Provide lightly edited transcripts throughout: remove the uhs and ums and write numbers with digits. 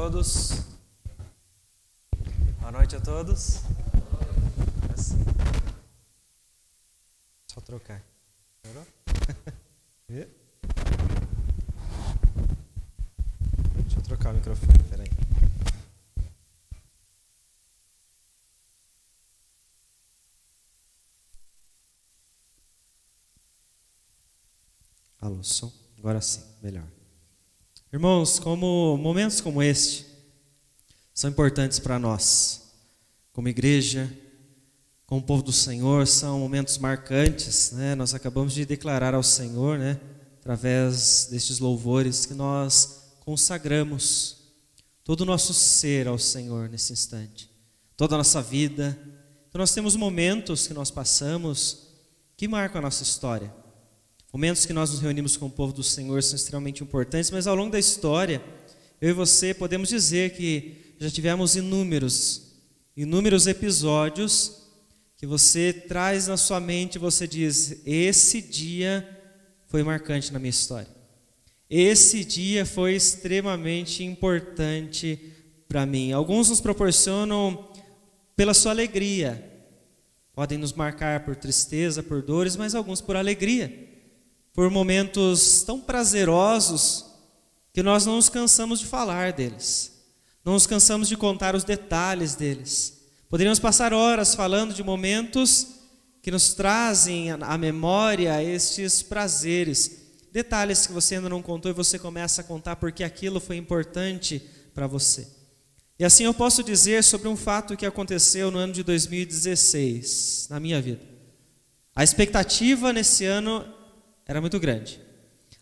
todos. Boa noite a todos. Assim. Só trocar. Melhorou? Deixa eu trocar o microfone, peraí. Alô, som? Agora sim, melhor. Irmãos, momentos como este são importantes para nós, como igreja, como povo do Senhor, são momentos marcantes, né? Nós acabamos de declarar ao Senhor, né, através destes louvores, que nós consagramos todo o nosso ser ao Senhor nesse instante, toda a nossa vida. Então nós temos momentos que nós passamos que marcam a nossa história. Momentos que nós nos reunimos com o povo do Senhor são extremamente importantes, mas ao longo da história, eu e você podemos dizer que já tivemos inúmeros episódios que você traz na sua mente e você diz: esse dia foi marcante na minha história. Esse dia foi extremamente importante para mim. Alguns nos proporcionam pela sua alegria, podem nos marcar por tristeza, por dores, mas alguns por alegria, por momentos tão prazerosos que nós não nos cansamos de falar deles, não nos cansamos de contar os detalhes deles. Poderíamos passar horas falando de momentos que nos trazem à memória estes prazeres, detalhes que você ainda não contou e você começa a contar porque aquilo foi importante para você. E assim eu posso dizer sobre um fato que aconteceu no ano de 2016, na minha vida. A expectativa nesse ano era muito grande.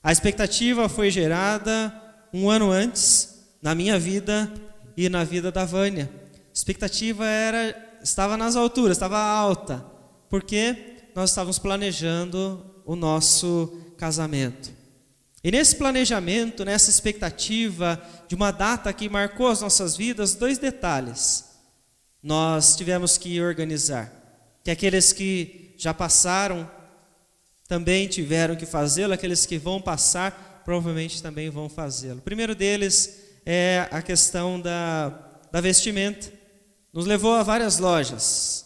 A expectativa foi gerada um ano antes, na minha vida e na vida da Vânia. A expectativa estava nas alturas, estava alta, porque nós estávamos planejando o nosso casamento. E nesse planejamento, nessa expectativa de uma data que marcou as nossas vidas, dois detalhes nós tivemos que organizar, que aqueles que já passaram também tiveram que fazê-lo, aqueles que vão passar provavelmente também vão fazê-lo. O primeiro deles é a questão da vestimenta. Nos levou a várias lojas,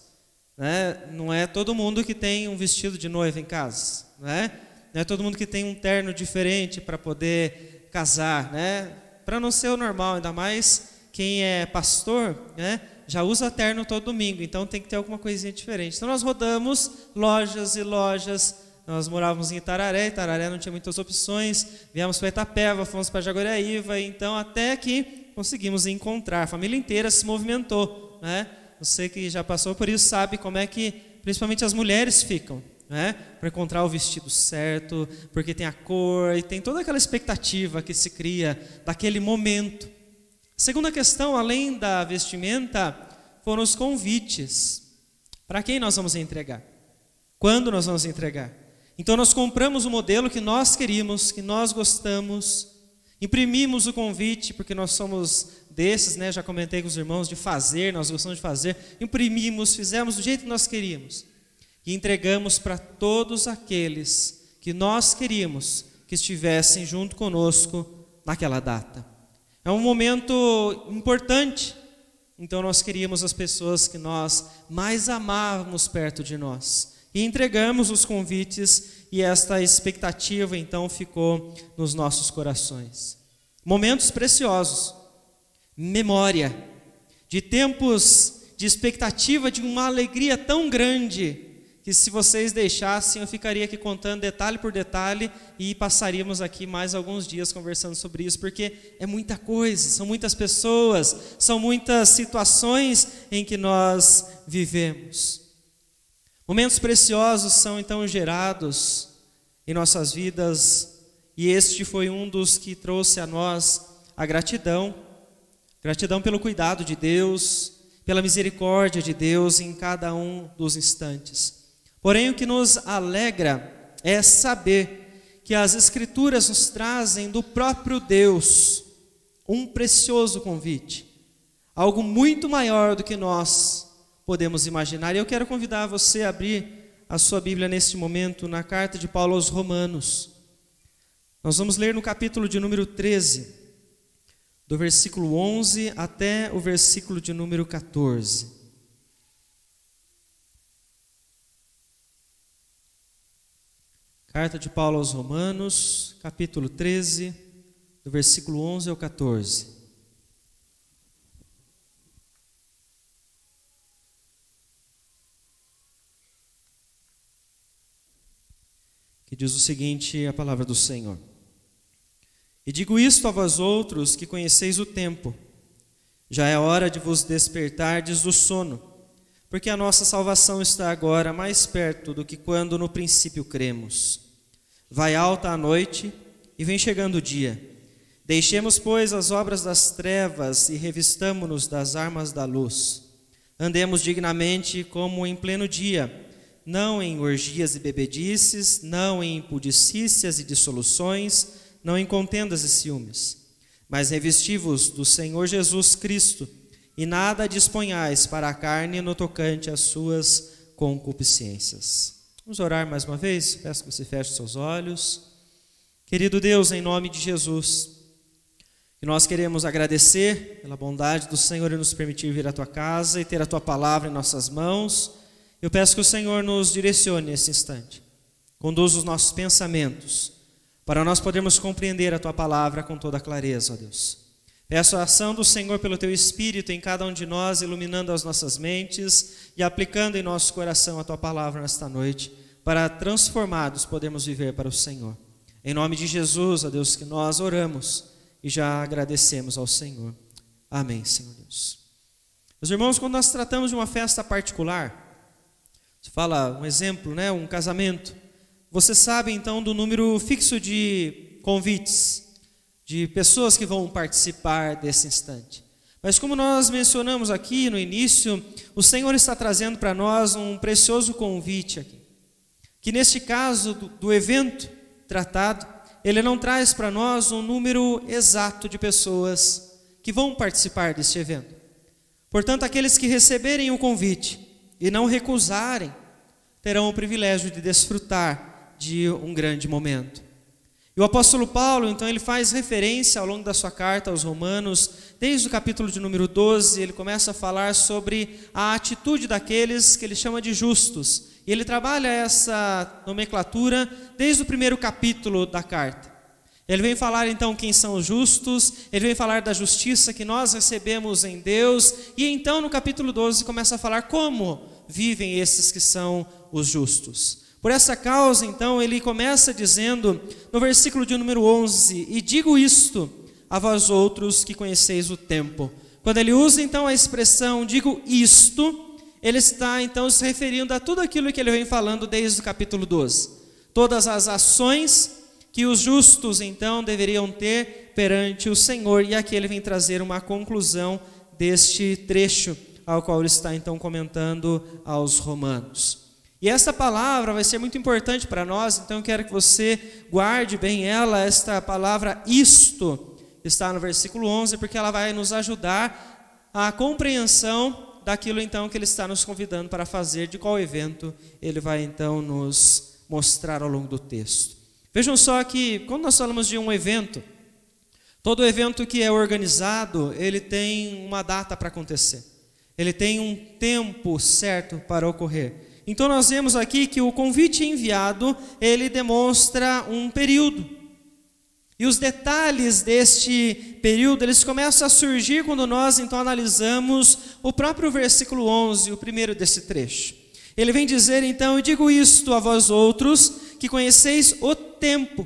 né? Não é todo mundo que tem um vestido de noiva em casa, né? Não é todo mundo que tem um terno diferente para poder casar, né? Para não ser o normal, ainda mais quem é pastor, né? Já usa terno todo domingo, então tem que ter alguma coisinha diferente. Então nós rodamos lojas e lojas. Nós morávamos em Itararé não tinha muitas opções, viemos para Itapeva, fomos para Jaguariaíva, então até que conseguimos encontrar, a família inteira se movimentou, né? Você que já passou por isso sabe como é que principalmente as mulheres ficam, né? Para encontrar o vestido certo, porque tem a cor e tem toda aquela expectativa que se cria daquele momento. A segunda questão, além da vestimenta, foram os convites. Para quem nós vamos entregar? Quando nós vamos entregar? Então nós compramos o modelo que nós queríamos, que nós gostamos, imprimimos o convite, porque nós somos desses, né? Já comentei com os irmãos, de fazer, nós gostamos de fazer, imprimimos, fizemos do jeito que nós queríamos e entregamos para todos aqueles que nós queríamos que estivessem junto conosco naquela data. É um momento importante, então nós queríamos as pessoas que nós mais amávamos perto de nós. E entregamos os convites e esta expectativa então ficou nos nossos corações. Momentos preciosos, memória de tempos de expectativa, de uma alegria tão grande que se vocês deixassem eu ficaria aqui contando detalhe por detalhe e passaríamos aqui mais alguns dias conversando sobre isso, porque é muita coisa, são muitas pessoas, são muitas situações em que nós vivemos. Momentos preciosos são então gerados em nossas vidas e este foi um dos que trouxe a nós a gratidão. Gratidão pelo cuidado de Deus, pela misericórdia de Deus em cada um dos instantes. Porém, o que nos alegra é saber que as Escrituras nos trazem do próprio Deus um precioso convite, algo muito maior do que nós podemos imaginar. E eu quero convidar você a abrir a sua Bíblia neste momento na carta de Paulo aos Romanos. Nós vamos ler no capítulo de número 13, do versículo 11 até o versículo de número 14. Carta de Paulo aos Romanos, capítulo 13, do versículo 11 ao 14. Que diz o seguinte, a palavra do Senhor. E digo isto a vós outros que conheceis o tempo. Já é hora de vos despertardes do sono, porque a nossa salvação está agora mais perto do que quando no princípio cremos. Vai alta a noite e vem chegando o dia. Deixemos, pois, as obras das trevas e revistamo-nos das armas da luz. Andemos dignamente como em pleno dia, não em orgias e bebedices, não em impudicícias e dissoluções, não em contendas e ciúmes. Mas revesti-vos do Senhor Jesus Cristo, e nada disponhais para a carne no tocante às suas concupiscências. Vamos orar mais uma vez? Peço que você feche seus olhos. Querido Deus, em nome de Jesus, que nós queremos agradecer pela bondade do Senhor em nos permitir vir à Tua casa e ter a Tua palavra em nossas mãos. Eu peço que o Senhor nos direcione nesse instante. Conduza os nossos pensamentos, para nós podermos compreender a Tua palavra com toda clareza, ó Deus. Peço a ação do Senhor pelo Teu Espírito em cada um de nós, iluminando as nossas mentes e aplicando em nosso coração a Tua palavra nesta noite, para transformados podermos viver para o Senhor. Em nome de Jesus, ó Deus, que nós oramos e já agradecemos ao Senhor. Amém, Senhor Deus. Meus irmãos, quando nós tratamos de uma festa particular, você fala um exemplo, né, um casamento, você sabe então do número fixo de convites, de pessoas que vão participar desse instante. Mas como nós mencionamos aqui no início, o Senhor está trazendo para nós um precioso convite aqui. Que neste caso do evento tratado, Ele não traz para nós um número exato de pessoas que vão participar deste evento. Portanto, aqueles que receberem o convite e não recusarem, terão o privilégio de desfrutar de um grande momento. E o apóstolo Paulo, então, ele faz referência ao longo da sua carta aos Romanos, desde o capítulo de número 12, ele começa a falar sobre a atitude daqueles que ele chama de justos. E ele trabalha essa nomenclatura desde o primeiro capítulo da carta. Ele vem falar então quem são os justos, ele vem falar da justiça que nós recebemos em Deus, e então no capítulo 12 começa a falar como vivem esses que são os justos. Por essa causa, então, ele começa dizendo, no versículo de número 11, e digo isto a vós outros que conheceis o tempo. Quando ele usa, então, a expressão, digo isto, ele está, então, se referindo a tudo aquilo que ele vem falando desde o capítulo 12. Todas as ações que os justos, então, deveriam ter perante o Senhor, e aqui ele vem trazer uma conclusão deste trecho, ao qual ele está, então, comentando aos romanos. E esta palavra vai ser muito importante para nós, então eu quero que você guarde bem ela, esta palavra isto, está no versículo 11, porque ela vai nos ajudar a compreensão daquilo então que ele está nos convidando para fazer, de qual evento ele vai então nos mostrar ao longo do texto. Vejam só que quando nós falamos de um evento, todo evento que é organizado, ele tem uma data para acontecer, ele tem um tempo certo para ocorrer. Então nós vemos aqui que o convite enviado, ele demonstra um período. E os detalhes deste período, eles começam a surgir quando nós então analisamos o próprio versículo 11, o primeiro desse trecho. Ele vem dizer então, eu digo isto a vós outros, que conheceis o tempo.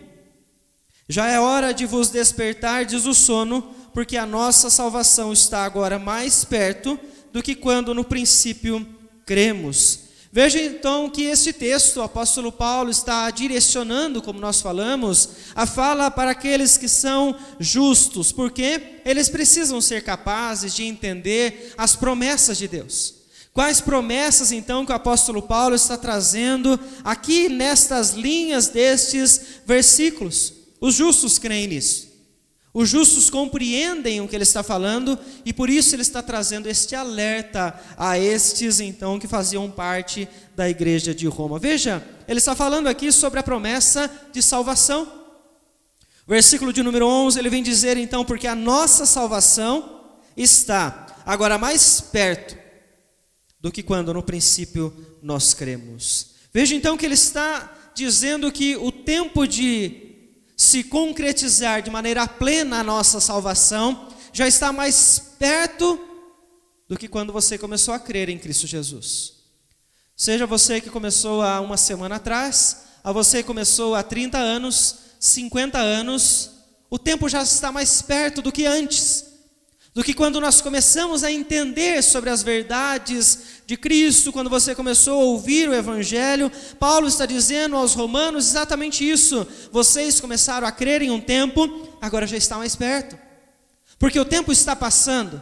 Já é hora de vos despertardes do sono, porque a nossa salvação está agora mais perto do que quando no princípio cremos. Veja então que este texto, o apóstolo Paulo está direcionando, como nós falamos, a fala para aqueles que são justos, porque eles precisam ser capazes de entender as promessas de Deus. Quais promessas então que o apóstolo Paulo está trazendo aqui nestas linhas destes versículos? Os justos creem nisso. Os justos compreendem o que ele está falando e por isso ele está trazendo este alerta a estes então que faziam parte da igreja de Roma. Veja, ele está falando aqui sobre a promessa de salvação. O versículo de número 11, ele vem dizer então, porque a nossa salvação está agora mais perto do que quando no princípio nós cremos. Veja então que ele está dizendo que o tempo de se concretizar de maneira plena a nossa salvação já está mais perto do que quando você começou a crer em Cristo Jesus. Seja você que começou há uma semana atrás, a você que começou há 30 anos, 50 anos, o tempo já está mais perto do que antes, do que quando nós começamos a entender sobre as verdades de Cristo, quando você começou a ouvir o Evangelho. Paulo está dizendo aos romanos exatamente isso: vocês começaram a crer em um tempo, agora já está mais perto, porque o tempo está passando,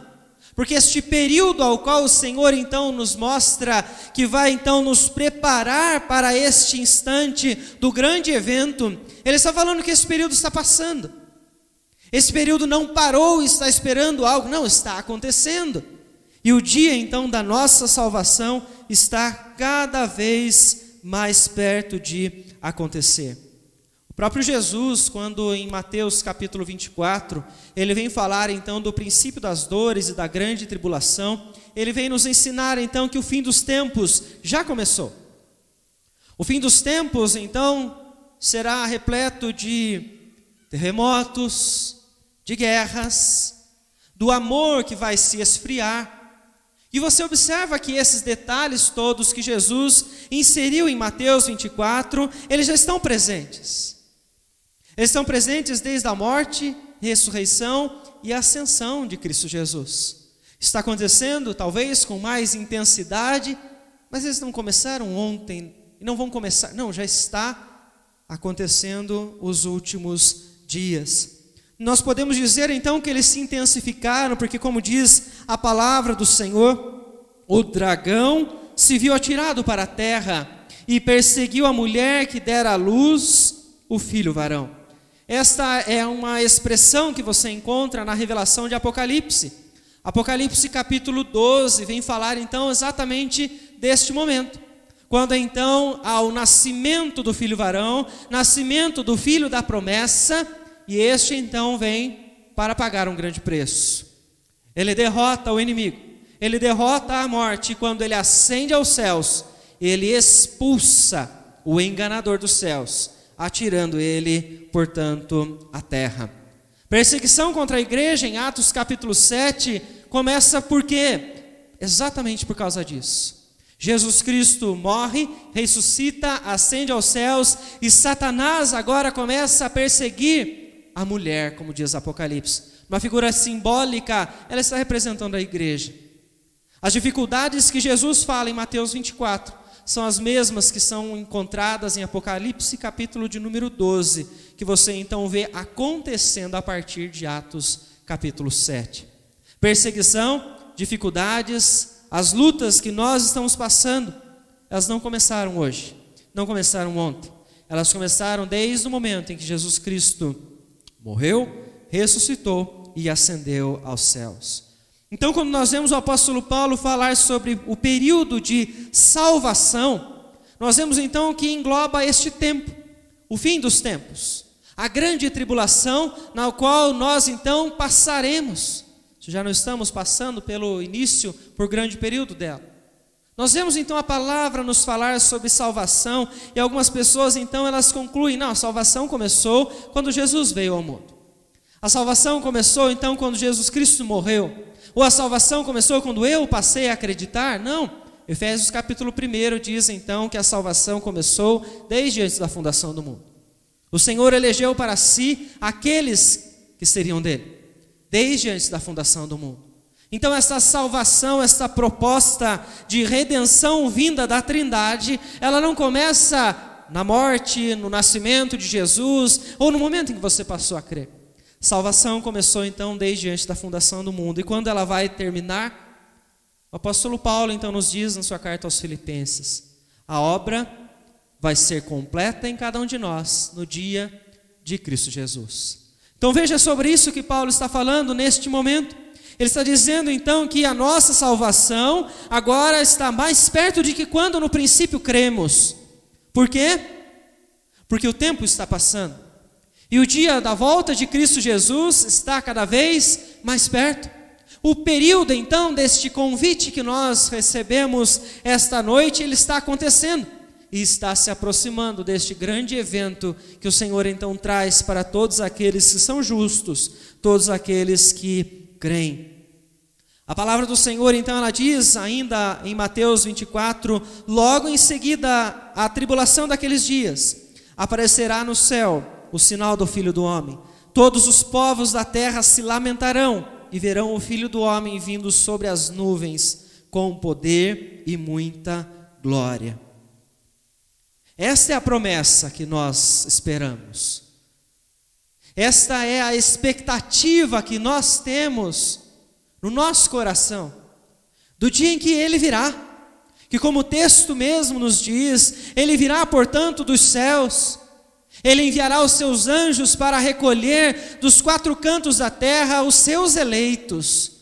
porque este período ao qual o Senhor então nos mostra que vai então nos preparar para este instante do grande evento, Ele está falando que esse período está passando. Esse período não parou e está esperando algo, não, está acontecendo. E o dia então da nossa salvação está cada vez mais perto de acontecer. O próprio Jesus, quando em Mateus capítulo 24, ele vem falar então do princípio das dores e da grande tribulação, ele vem nos ensinar então que o fim dos tempos já começou. O fim dos tempos então será repleto de terremotos, de guerras, do amor que vai se esfriar. E você observa que esses detalhes todos que Jesus inseriu em Mateus 24, eles já estão presentes. Eles estão presentes desde a morte, ressurreição e ascensão de Cristo Jesus. Está acontecendo talvez com mais intensidade, mas eles não começaram ontem e não vão começar, não, já está acontecendo os últimos dias. Nós podemos dizer então que eles se intensificaram, porque como diz a palavra do Senhor, o dragão se viu atirado para a terra e perseguiu a mulher que dera à luz o filho varão. Esta é uma expressão que você encontra na revelação de Apocalipse. Apocalipse capítulo 12 vem falar então exatamente deste momento, quando então há o nascimento do filho varão, nascimento do filho da promessa, e este então vem para pagar um grande preço. Ele derrota o inimigo, ele derrota a morte, e quando ele ascende aos céus, ele expulsa o enganador dos céus, atirando ele, portanto, à terra. Perseguição contra a igreja em Atos capítulo 7 começa por quê? Exatamente por causa disso. Jesus Cristo morre, ressuscita, ascende aos céus, e Satanás agora começa a perseguir a mulher, como diz Apocalipse. Uma figura simbólica, ela está representando a igreja. As dificuldades que Jesus fala em Mateus 24 são as mesmas que são encontradas em Apocalipse capítulo de número 12, que você então vê acontecendo a partir de Atos capítulo 7. Perseguição, dificuldades, as lutas que nós estamos passando, elas não começaram hoje, não começaram ontem, elas começaram desde o momento em que Jesus Cristo morreu, ressuscitou e ascendeu aos céus. Então, quando nós vemos o apóstolo Paulo falar sobre o período de salvação, nós vemos então que engloba este tempo, o fim dos tempos, a grande tribulação na qual nós então passaremos. Já não estamos passando pelo início, por grande período dela. Nós vemos então a palavra nos falar sobre salvação, e algumas pessoas então elas concluem, não, a salvação começou quando Jesus veio ao mundo. A salvação começou então quando Jesus Cristo morreu. Ou a salvação começou quando eu passei a acreditar? Não. Efésios capítulo 1 diz então que a salvação começou desde antes da fundação do mundo. O Senhor elegeu para si aqueles que seriam dele, desde antes da fundação do mundo. Então essa salvação, essa proposta de redenção vinda da Trindade, ela não começa na morte, no nascimento de Jesus, ou no momento em que você passou a crer. Salvação começou então desde antes da fundação do mundo. E quando ela vai terminar, o apóstolo Paulo então nos diz na sua carta aos Filipenses: a obra vai ser completa em cada um de nós no dia de Cristo Jesus. Então veja sobre isso que Paulo está falando neste momento. Ele está dizendo então que a nossa salvação agora está mais perto de que quando no princípio cremos. Por quê? Porque o tempo está passando. E o dia da volta de Cristo Jesus está cada vez mais perto. O período, então, deste convite que nós recebemos esta noite, ele está acontecendo. E está se aproximando deste grande evento que o Senhor, então, traz para todos aqueles que são justos, todos aqueles que creem. A palavra do Senhor, então, ela diz ainda em Mateus 24, logo em seguida a tribulação daqueles dias, aparecerá no céu o sinal do Filho do Homem. Todos os povos da terra se lamentarão e verão o Filho do Homem vindo sobre as nuvens com poder e muita glória. Esta é a promessa que nós esperamos. Esta é a expectativa que nós temos no nosso coração, do dia em que Ele virá, que como o texto mesmo nos diz, Ele virá, portanto, dos céus, Ele enviará os seus anjos para recolher dos quatro cantos da terra os seus eleitos,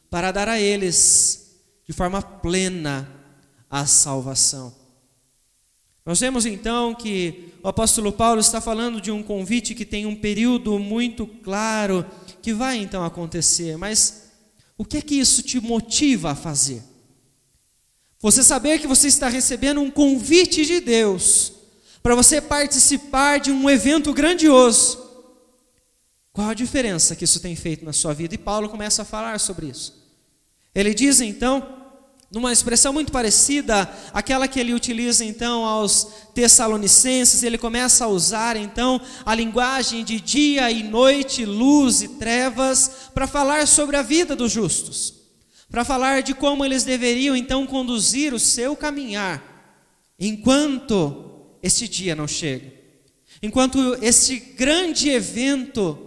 para dar a eles, de forma plena, a salvação. Nós vemos então que o apóstolo Paulo está falando de um convite que tem um período muito claro, que vai então acontecer, mas o que é que isso te motiva a fazer? Você saber que você está recebendo um convite de Deus para você participar de um evento grandioso. Qual a diferença que isso tem feito na sua vida? E Paulo começa a falar sobre isso. Ele diz então, numa expressão muito parecida àquela que ele utiliza então aos Tessalonicenses, ele começa a usar então a linguagem de dia e noite, luz e trevas, para falar sobre a vida dos justos, para falar de como eles deveriam então conduzir o seu caminhar, enquanto este dia não chega, enquanto este grande evento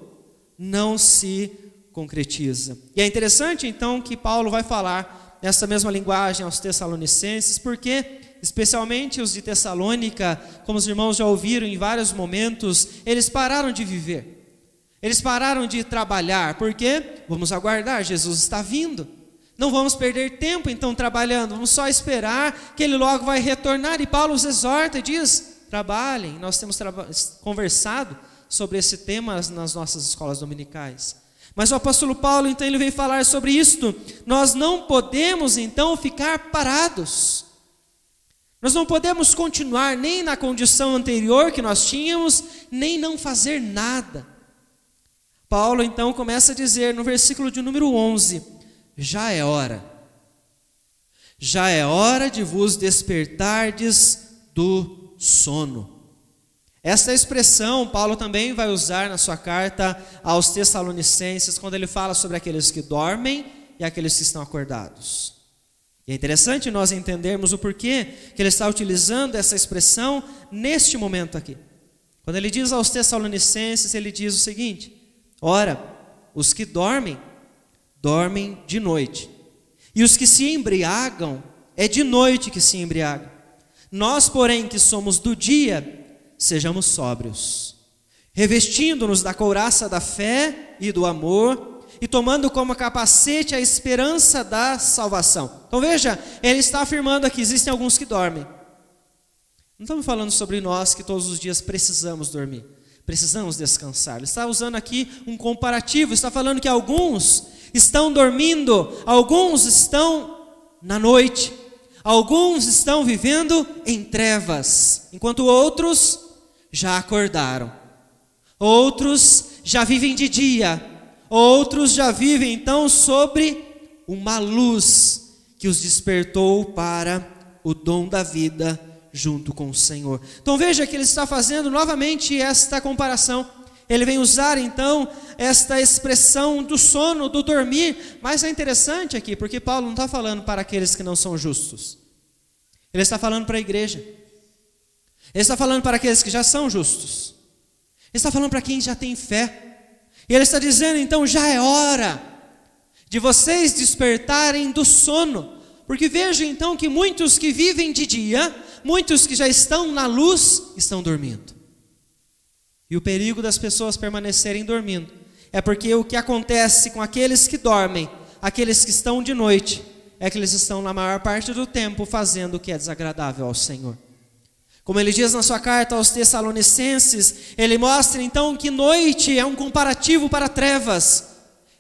não se concretiza. E é interessante então que Paulo vai falar nessa mesma linguagem aos Tessalonicenses, porque especialmente os de Tessalônica, como os irmãos já ouviram em vários momentos, eles pararam de viver, eles pararam de trabalhar, porque vamos aguardar, Jesus está vindo, não vamos perder tempo então trabalhando, vamos só esperar que Ele logo vai retornar. E Paulo os exorta e diz, trabalhem. Nós temos conversado sobre esse tema nas nossas escolas dominicais. Mas o apóstolo Paulo, então, ele veio falar sobre isto. Nós não podemos, então, ficar parados. Nós não podemos continuar nem na condição anterior que nós tínhamos, nem não fazer nada. Paulo, então, começa a dizer no versículo de número 11, já é hora de vos despertardes do sono. Esta expressão Paulo também vai usar na sua carta aos Tessalonicenses, quando ele fala sobre aqueles que dormem e aqueles que estão acordados. E é interessante nós entendermos o porquê que ele está utilizando essa expressão neste momento aqui. Quando ele diz aos Tessalonicenses, ele diz o seguinte, ora, os que dormem, dormem de noite, e os que se embriagam, é de noite que se embriagam. Nós, porém, que somos do dia, sejamos sóbrios, revestindo-nos da couraça da fé e do amor, e tomando como capacete a esperança da salvação. Então veja, ele está afirmando aqui, existem alguns que dormem. Não estamos falando sobre nós que todos os dias precisamos dormir, precisamos descansar. Ele está usando aqui um comparativo, está falando que alguns estão dormindo, alguns estão na noite, alguns estão vivendo em trevas, enquanto outros já acordaram, outros já vivem de dia, outros já vivem então sobre uma luz que os despertou para o dom da vida junto com o Senhor. Então veja que ele está fazendo novamente esta comparação. Ele vem usar então esta expressão do sono, do dormir, mas é interessante aqui, porque Paulo não está falando para aqueles que não são justos, ele está falando para a igreja, ele está falando para aqueles que já são justos, ele está falando para quem já tem fé, e ele está dizendo então, já é hora de vocês despertarem do sono, porque veja então que muitos que vivem de dia, muitos que já estão na luz, estão dormindo. E o perigo das pessoas permanecerem dormindo é porque o que acontece com aqueles que dormem, aqueles que estão de noite, é que eles estão na maior parte do tempo fazendo o que é desagradável ao Senhor. Como ele diz na sua carta aos Tessalonicenses, ele mostra então que noite é um comparativo para trevas.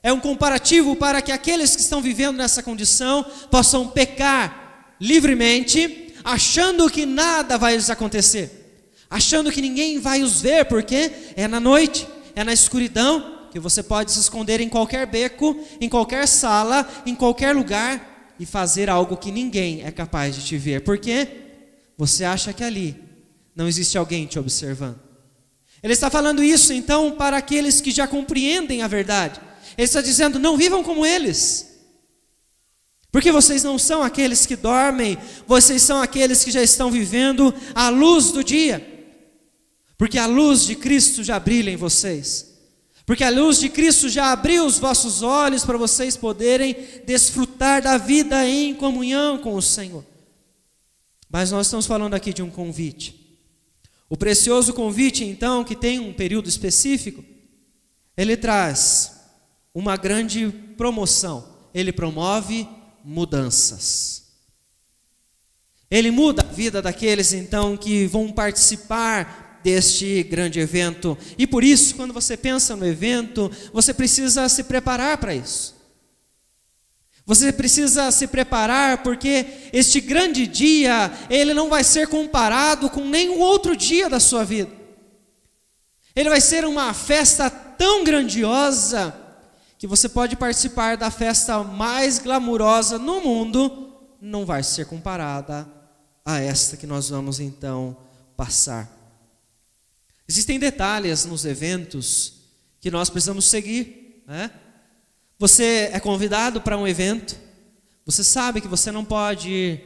É um comparativo para que aqueles que estão vivendo nessa condição possam pecar livremente, achando que nada vai lhes acontecer, achando que ninguém vai os ver, porque é na noite, é na escuridão, que você pode se esconder em qualquer beco, em qualquer sala, em qualquer lugar e fazer algo que ninguém é capaz de te ver, porque você acha que ali não existe alguém te observando. Ele está falando isso então para aqueles que já compreendem a verdade. Ele está dizendo: não vivam como eles, porque vocês não são aqueles que dormem, vocês são aqueles que já estão vivendo à luz do dia, porque a luz de Cristo já brilha em vocês, porque a luz de Cristo já abriu os vossos olhos para vocês poderem desfrutar da vida em comunhão com o Senhor. Mas nós estamos falando aqui de um convite. O precioso convite, então, que tem um período específico, ele traz uma grande promoção. Ele promove mudanças. Ele muda a vida daqueles, então, que vão participar deste grande evento. E por isso, quando você pensa no evento, você precisa se preparar para isso. Você precisa se preparar, porque este grande dia, ele não vai ser comparado com nenhum outro dia da sua vida. Ele vai ser uma festa tão grandiosa, que você pode participar da festa mais glamurosa no mundo, não vai ser comparada a esta que nós vamos então passar. Existem detalhes nos eventos que nós precisamos seguir, né? Você é convidado para um evento, você sabe que você não pode ir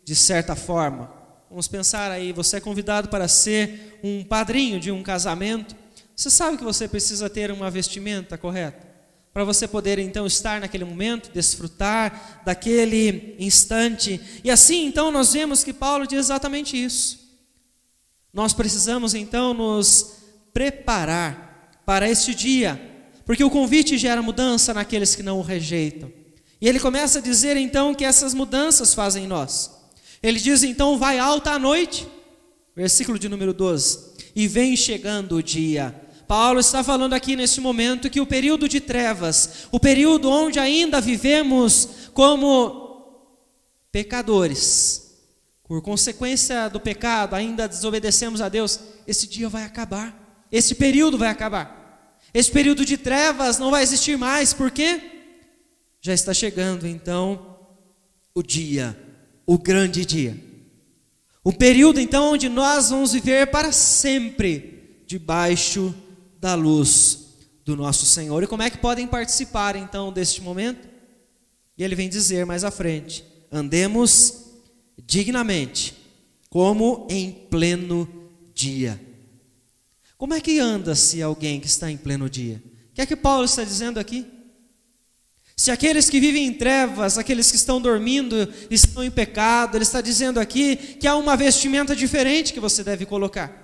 de certa forma. Vamos pensar aí, você é convidado para ser um padrinho de um casamento. Você sabe que você precisa ter uma vestimenta correta, para você poder então estar naquele momento, desfrutar daquele instante. E assim então nós vemos que Paulo diz exatamente isso. Nós precisamos então nos preparar para este dia, porque o convite gera mudança naqueles que não o rejeitam. E ele começa a dizer então que essas mudanças fazem em nós. Ele diz então: vai alta a noite, versículo de número 12, e vem chegando o dia. Paulo está falando aqui nesse momento que o período de trevas, o período onde ainda vivemos como pecadores, por consequência do pecado, ainda desobedecemos a Deus, esse dia vai acabar, esse período vai acabar. Esse período de trevas não vai existir mais, porque já está chegando então o dia, o grande dia. O período então onde nós vamos viver para sempre debaixo da luz do nosso Senhor. E como é que podem participar então deste momento? E ele vem dizer mais à frente: andemos dignamente, como em pleno dia. Como é que anda-se alguém que está em pleno dia? O que é que Paulo está dizendo aqui? Se aqueles que vivem em trevas, aqueles que estão dormindo, estão em pecado, ele está dizendo aqui que há uma vestimenta diferente que você deve colocar.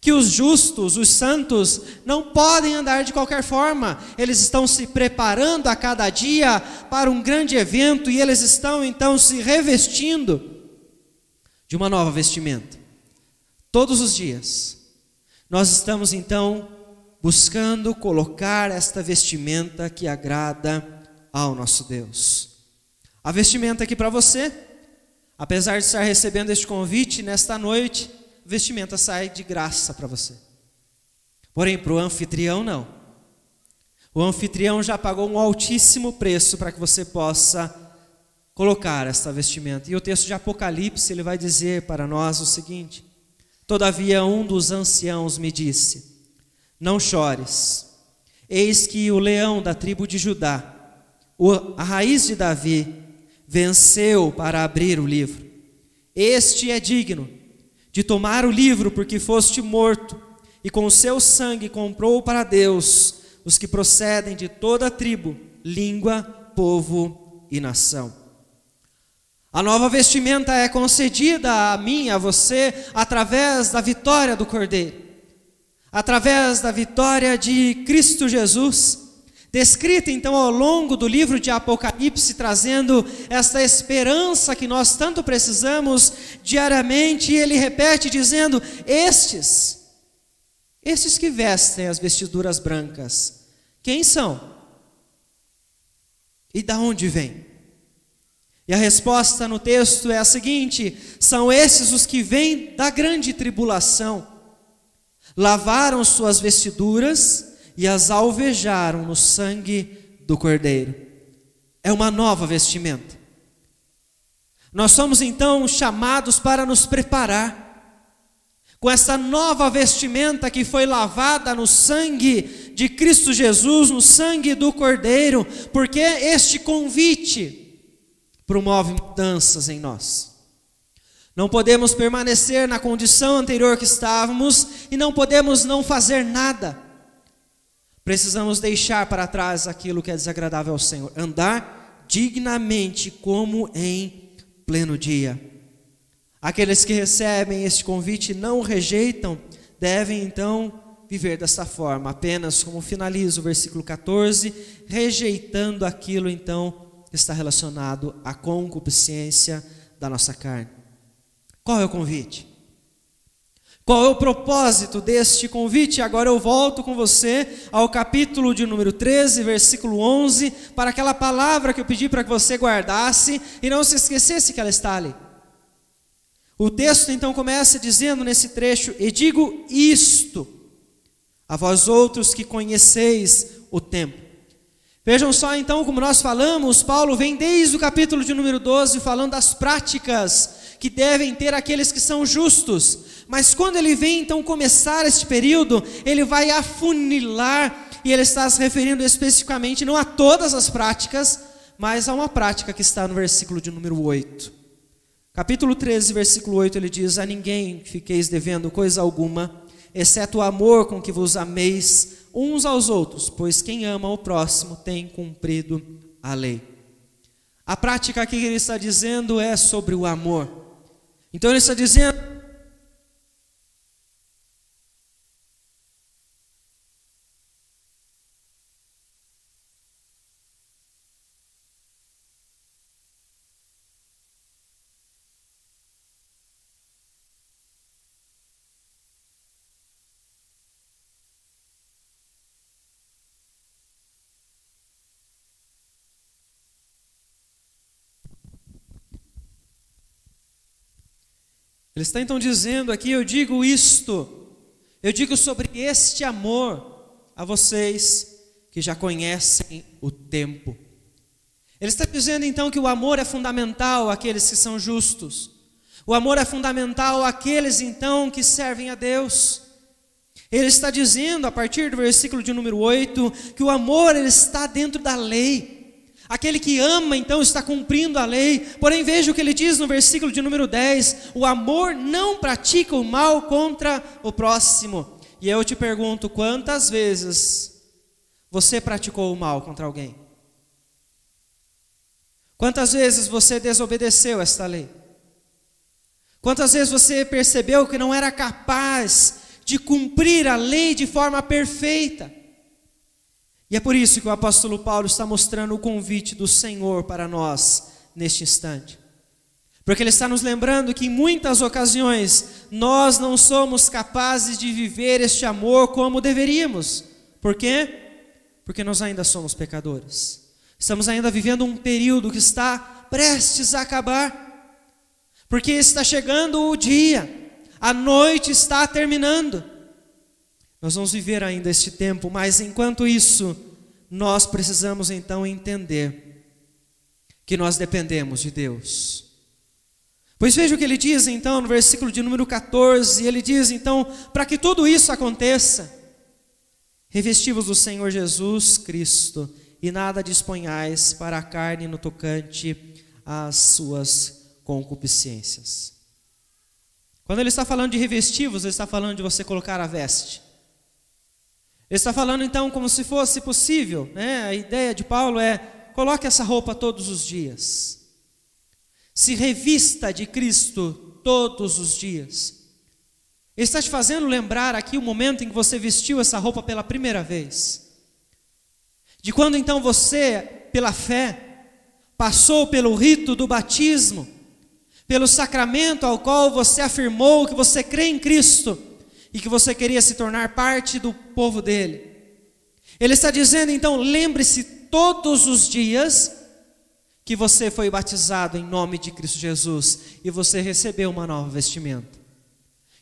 Que os justos, os santos, não podem andar de qualquer forma. Eles estão se preparando a cada dia para um grande evento e eles estão então se revestindo de uma nova vestimenta. Todos os dias. Nós estamos então buscando colocar esta vestimenta que agrada ao nosso Deus. A vestimenta aqui para você, apesar de estar recebendo este convite nesta noite, a vestimenta sai de graça para você. Porém, para o anfitrião não. O anfitrião já pagou um altíssimo preço para que você possa colocar esta vestimenta. E o texto de Apocalipse, ele vai dizer para nós o seguinte: todavia um dos anciãos me disse: não chores, eis que o leão da tribo de Judá, a raiz de Davi, venceu para abrir o livro. Este é digno de tomar o livro, porque foste morto, e com o seu sangue comprou para Deus os que procedem de toda tribo, língua, povo e nação. A nova vestimenta é concedida a mim, a você, através da vitória do Cordeiro, através da vitória de Cristo Jesus, descrita então ao longo do livro de Apocalipse, trazendo esta esperança que nós tanto precisamos diariamente. E ele repete dizendo: estes que vestem as vestiduras brancas, quem são? E da onde vêm? E a resposta no texto é a seguinte: são esses os que vêm da grande tribulação, lavaram suas vestiduras e as alvejaram no sangue do Cordeiro. É uma nova vestimenta. Nós somos então chamados para nos preparar com essa nova vestimenta que foi lavada no sangue de Cristo Jesus, no sangue do Cordeiro, porque este convite promove mudanças em nós. Não podemos permanecer na condição anterior que estávamos e não podemos não fazer nada. Precisamos deixar para trás aquilo que é desagradável ao Senhor, andar dignamente como em pleno dia. Aqueles que recebem este convite e não o rejeitam, devem então viver dessa forma, apenas como finaliza o versículo 14, rejeitando aquilo então que está relacionado à concupiscência da nossa carne. Qual é o convite? Qual é o propósito deste convite? Agora eu volto com você ao capítulo de número 13, versículo 11, para aquela palavra que eu pedi para que você guardasse e não se esquecesse que ela está ali. O texto então começa dizendo nesse trecho: e digo isto a vós outros que conheceis o tempo. Vejam só então como nós falamos, Paulo vem desde o capítulo de número 12 falando das práticas que devem ter aqueles que são justos. Mas quando ele vem então começar este período, ele vai afunilar, e ele está se referindo especificamente não a todas as práticas, mas a uma prática que está no versículo de número 8. Capítulo 13, versículo 8, ele diz: a ninguém fiqueis devendo coisa alguma, exceto o amor com que vos ameis uns aos outros, pois quem ama o próximo tem cumprido a lei. A prática aqui que ele está dizendo é sobre o amor. Então ele está dizendo: ele está então dizendo aqui: eu digo isto, eu digo sobre este amor a vocês que já conhecem o tempo. Ele está dizendo então que o amor é fundamental àqueles que são justos. O amor é fundamental àqueles então que servem a Deus. Ele está dizendo a partir do versículo de número 8 que o amor ele está dentro da lei. Aquele que ama, então, está cumprindo a lei. Porém, veja o que ele diz no versículo de número 10. O amor não pratica o mal contra o próximo. E eu te pergunto, quantas vezes você praticou o mal contra alguém? Quantas vezes você desobedeceu esta lei? Quantas vezes você percebeu que não era capaz de cumprir a lei de forma perfeita? E é por isso que o apóstolo Paulo está mostrando o convite do Senhor para nós neste instante. Porque ele está nos lembrando que em muitas ocasiões nós não somos capazes de viver este amor como deveríamos. Por quê? Porque nós ainda somos pecadores. Estamos ainda vivendo um período que está prestes a acabar. Porque está chegando o dia, a noite está terminando. Nós vamos viver ainda este tempo, mas enquanto isso, nós precisamos então entender que nós dependemos de Deus. Pois veja o que ele diz então no versículo de número 14, ele diz então: para que tudo isso aconteça, revesti-vos do Senhor Jesus Cristo, e nada disponhais para a carne no tocante às suas concupiscências. Quando ele está falando de revesti-vos, ele está falando de você colocar a veste. Ele está falando então como se fosse possível, né? A ideia de Paulo é: coloque essa roupa todos os dias. Se revista de Cristo todos os dias. Ele está te fazendo lembrar aqui o momento em que você vestiu essa roupa pela primeira vez. De quando então você, pela fé, passou pelo rito do batismo, pelo sacramento ao qual você afirmou que você crê em Cristo e que você queria se tornar parte do povo dele. Ele está dizendo então, lembre-se todos os dias que você foi batizado em nome de Cristo Jesus e você recebeu uma nova vestimenta.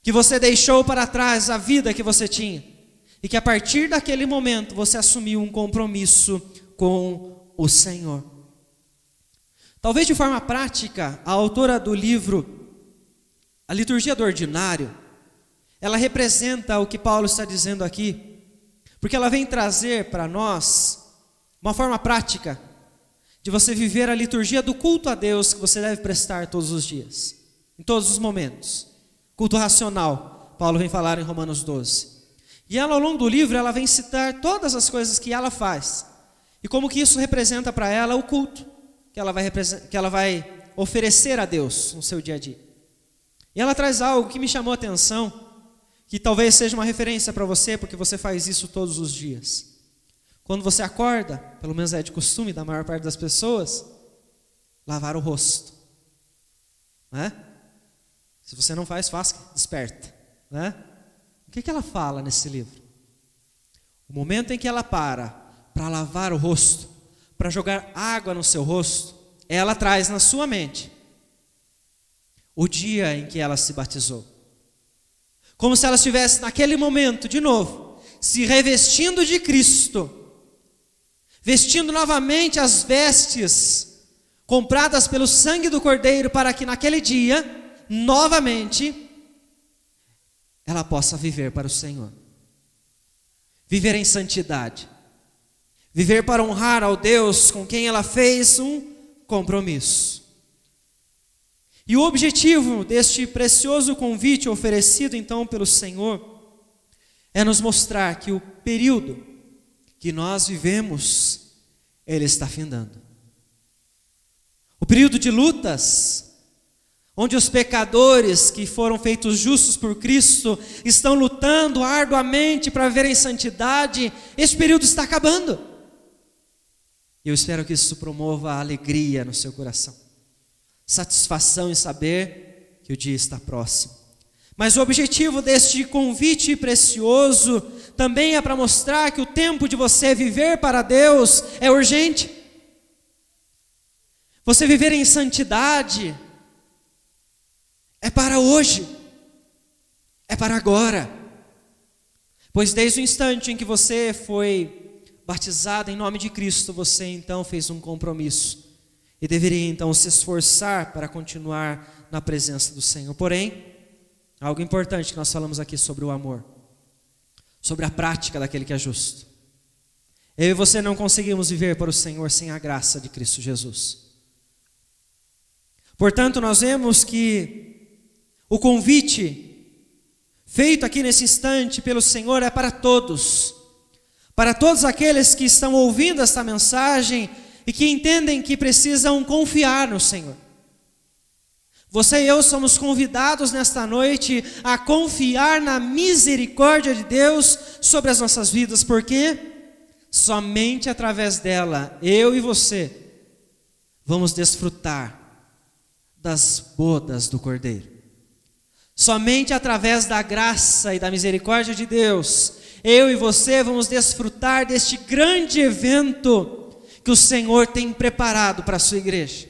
Que você deixou para trás a vida que você tinha e que a partir daquele momento você assumiu um compromisso com o Senhor. Talvez de forma prática, a autora do livro A Liturgia do Ordinário, ela representa o que Paulo está dizendo aqui, porque ela vem trazer para nós uma forma prática de você viver a liturgia do culto a Deus que você deve prestar todos os dias, em todos os momentos. Culto racional, Paulo vem falar em Romanos 12. E ela, ao longo do livro, ela vem citar todas as coisas que ela faz e como que isso representa para ela o culto que ela vai oferecer a Deus no seu dia a dia. E ela traz algo que me chamou a atenção, que talvez seja uma referência para você, porque você faz isso todos os dias. Quando você acorda, pelo menos é de costume da maior parte das pessoas, lavar o rosto. Né? Se você não faz, faça, desperta. Né? O que ela fala nesse livro? O momento em que ela para lavar o rosto, para jogar água no seu rosto, ela traz na sua mente o dia em que ela se batizou. Como se ela estivesse naquele momento, de novo, se revestindo de Cristo, vestindo novamente as vestes compradas pelo sangue do Cordeiro, para que naquele dia, novamente, ela possa viver para o Senhor. Viver em santidade. Viver para honrar ao Deus com quem ela fez um compromisso. E o objetivo deste precioso convite oferecido então pelo Senhor é nos mostrar que o período que nós vivemos, ele está findando. O período de lutas, onde os pecadores que foram feitos justos por Cristo estão lutando arduamente para viver em santidade, esse período está acabando. E eu espero que isso promova a alegria no seu coração, satisfação em saber que o dia está próximo. Mas o objetivo deste convite precioso também é para mostrar que o tempo de você viver para Deus é urgente. Você viver em santidade é para hoje, é para agora. Pois desde o instante em que você foi batizado em nome de Cristo, você então fez um compromisso e deveria então se esforçar para continuar na presença do Senhor. Porém, algo importante que nós falamos aqui sobre o amor, sobre a prática daquele que é justo. Eu e você não conseguimos viver para o Senhor sem a graça de Cristo Jesus. Portanto, nós vemos que o convite feito aqui nesse instante pelo Senhor é para todos aqueles que estão ouvindo esta mensagem e que entendem que precisam confiar no Senhor. Você e eu somos convidados nesta noite a confiar na misericórdia de Deus sobre as nossas vidas, porque somente através dela, eu e você, vamos desfrutar das bodas do Cordeiro. Somente através da graça e da misericórdia de Deus, eu e você vamos desfrutar deste grande evento que o Senhor tem preparado para a sua igreja,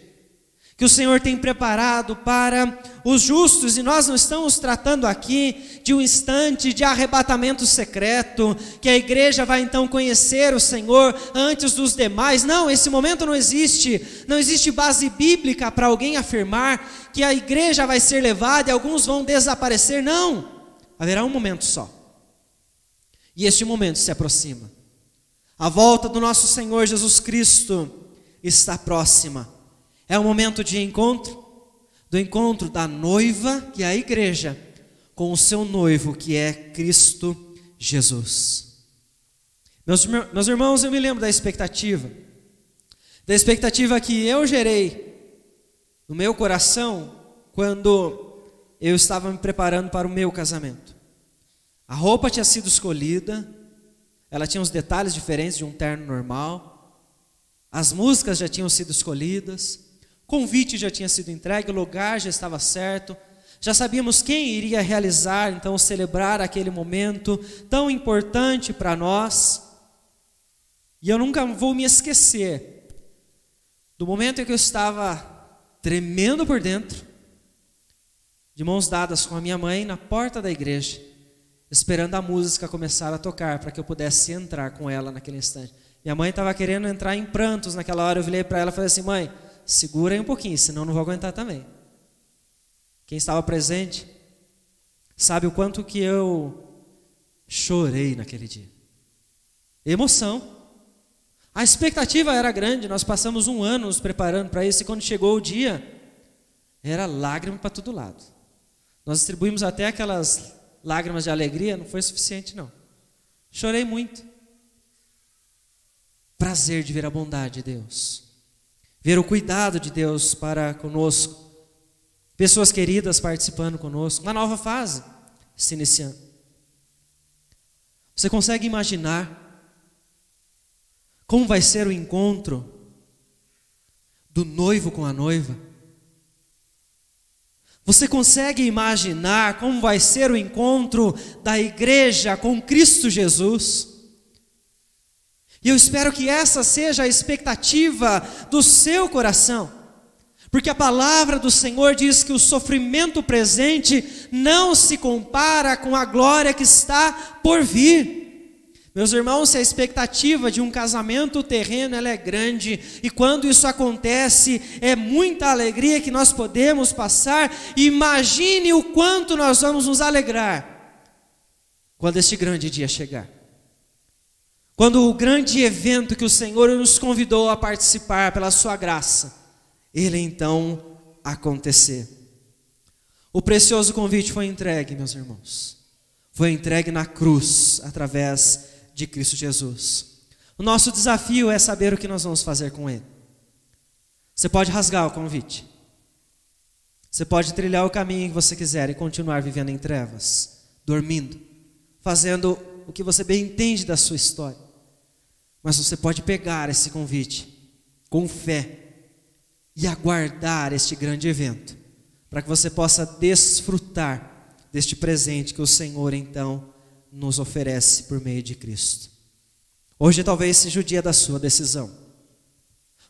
que o Senhor tem preparado para os justos. E nós não estamos tratando aqui de um instante de arrebatamento secreto, que a igreja vai então conhecer o Senhor antes dos demais. Não, esse momento não existe base bíblica para alguém afirmar que a igreja vai ser levada e alguns vão desaparecer. Não, haverá um momento só, e este momento se aproxima. A volta do nosso Senhor Jesus Cristo está próxima. É o momento de encontro, do encontro da noiva, que é a igreja, com o seu noivo, que é Cristo Jesus. Meus irmãos, eu me lembro da expectativa que eu gerei no meu coração quando eu estava me preparando para o meu casamento. A roupa tinha sido escolhida, ela tinha uns detalhes diferentes de um terno normal, as músicas já tinham sido escolhidas, o convite já tinha sido entregue, o lugar já estava certo, já sabíamos quem iria realizar, então, celebrar aquele momento tão importante para nós. E eu nunca vou me esquecer do momento em que eu estava tremendo por dentro, de mãos dadas com a minha mãe na porta da igreja, esperando a música começar a tocar para que eu pudesse entrar com ela naquele instante. Minha mãe estava querendo entrar em prantos naquela hora. Eu virei para ela e falei assim: mãe, segura aí um pouquinho, senão eu não vou aguentar também. Quem estava presente sabe o quanto que eu chorei naquele dia. Emoção. A expectativa era grande, nós passamos 1 ano nos preparando para isso, e quando chegou o dia, era lágrima para todo lado. Nós distribuímos até aquelas lágrimas de alegria, não foi suficiente não. Chorei muito. Prazer de ver a bondade de Deus, ver o cuidado de Deus para conosco, pessoas queridas participando conosco, uma nova fase se iniciando. Você consegue imaginar como vai ser o encontro do noivo com a noiva? Você consegue imaginar como vai ser o encontro da igreja com Cristo Jesus? E eu espero que essa seja a expectativa do seu coração, porque a palavra do Senhor diz que o sofrimento presente não se compara com a glória que está por vir. Meus irmãos, se a expectativa de um casamento terreno ela é grande, e quando isso acontece, é muita alegria que nós podemos passar, imagine o quanto nós vamos nos alegrar quando este grande dia chegar. Quando o grande evento que o Senhor nos convidou a participar pela sua graça, ele então acontecer. O precioso convite foi entregue, meus irmãos. Foi entregue na cruz, através de Cristo Jesus. O nosso desafio é saber o que nós vamos fazer com ele. Você pode rasgar o convite. Você pode trilhar o caminho que você quiser e continuar vivendo em trevas, dormindo, fazendo o que você bem entende da sua história. Mas você pode pegar esse convite com fé e aguardar este grande evento, para que você possa desfrutar deste presente que o Senhor então nos oferece por meio de Cristo. Hoje talvez seja o dia da sua decisão.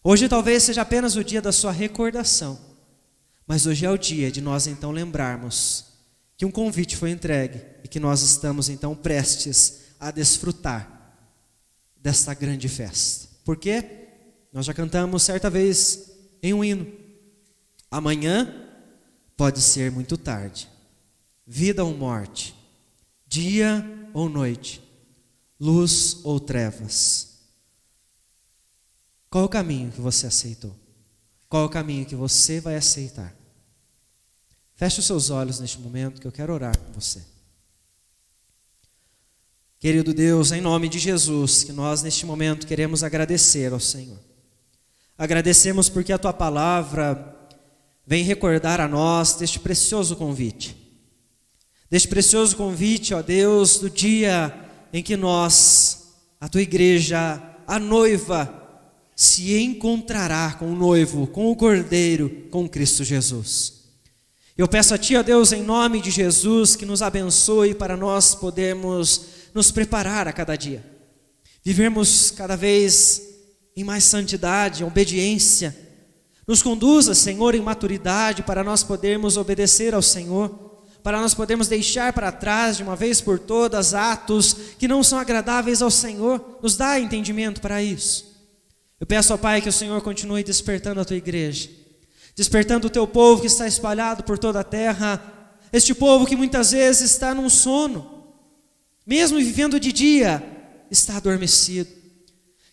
Hoje talvez seja apenas o dia da sua recordação. Mas hoje é o dia de nós então lembrarmos que um convite foi entregue e que nós estamos então prestes a desfrutar desta grande festa. Por quê? Nós já cantamos certa vez em um hino: amanhã pode ser muito tarde, vida ou morte, dia ou noite, luz ou trevas. Qual é o caminho que você aceitou? Qual é o caminho que você vai aceitar? Feche os seus olhos neste momento que eu quero orar com você. Querido Deus, em nome de Jesus, que nós neste momento queremos agradecer ao Senhor. Agradecemos porque a Tua palavra vem recordar a nós deste precioso convite. Deste precioso convite, ó Deus, do dia em que nós, a Tua igreja, a noiva, se encontrará com o noivo, com o Cordeiro, com Cristo Jesus. Eu peço a Ti, ó Deus, em nome de Jesus, que nos abençoe para nós podermos nos preparar a cada dia, vivermos cada vez em mais santidade, obediência. Nos conduza, Senhor, em maturidade para nós podermos obedecer ao Senhor, para nós podermos deixar para trás de uma vez por todas atos que não são agradáveis ao Senhor. Nos dá entendimento para isso. Eu peço ao Pai que o Senhor continue despertando a Tua igreja, despertando o Teu povo que está espalhado por toda a terra, este povo que muitas vezes está num sono, mesmo vivendo de dia, está adormecido.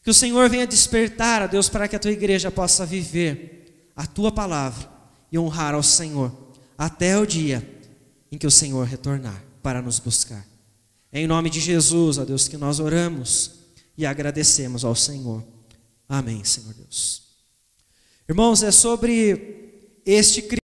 Que o Senhor venha despertar, a Deus, para que a Tua igreja possa viver a Tua palavra e honrar ao Senhor até o dia em que o Senhor retornar para nos buscar. É em nome de Jesus, ó Deus, que nós oramos e agradecemos ao Senhor. Amém, Senhor Deus. Irmãos, é sobre este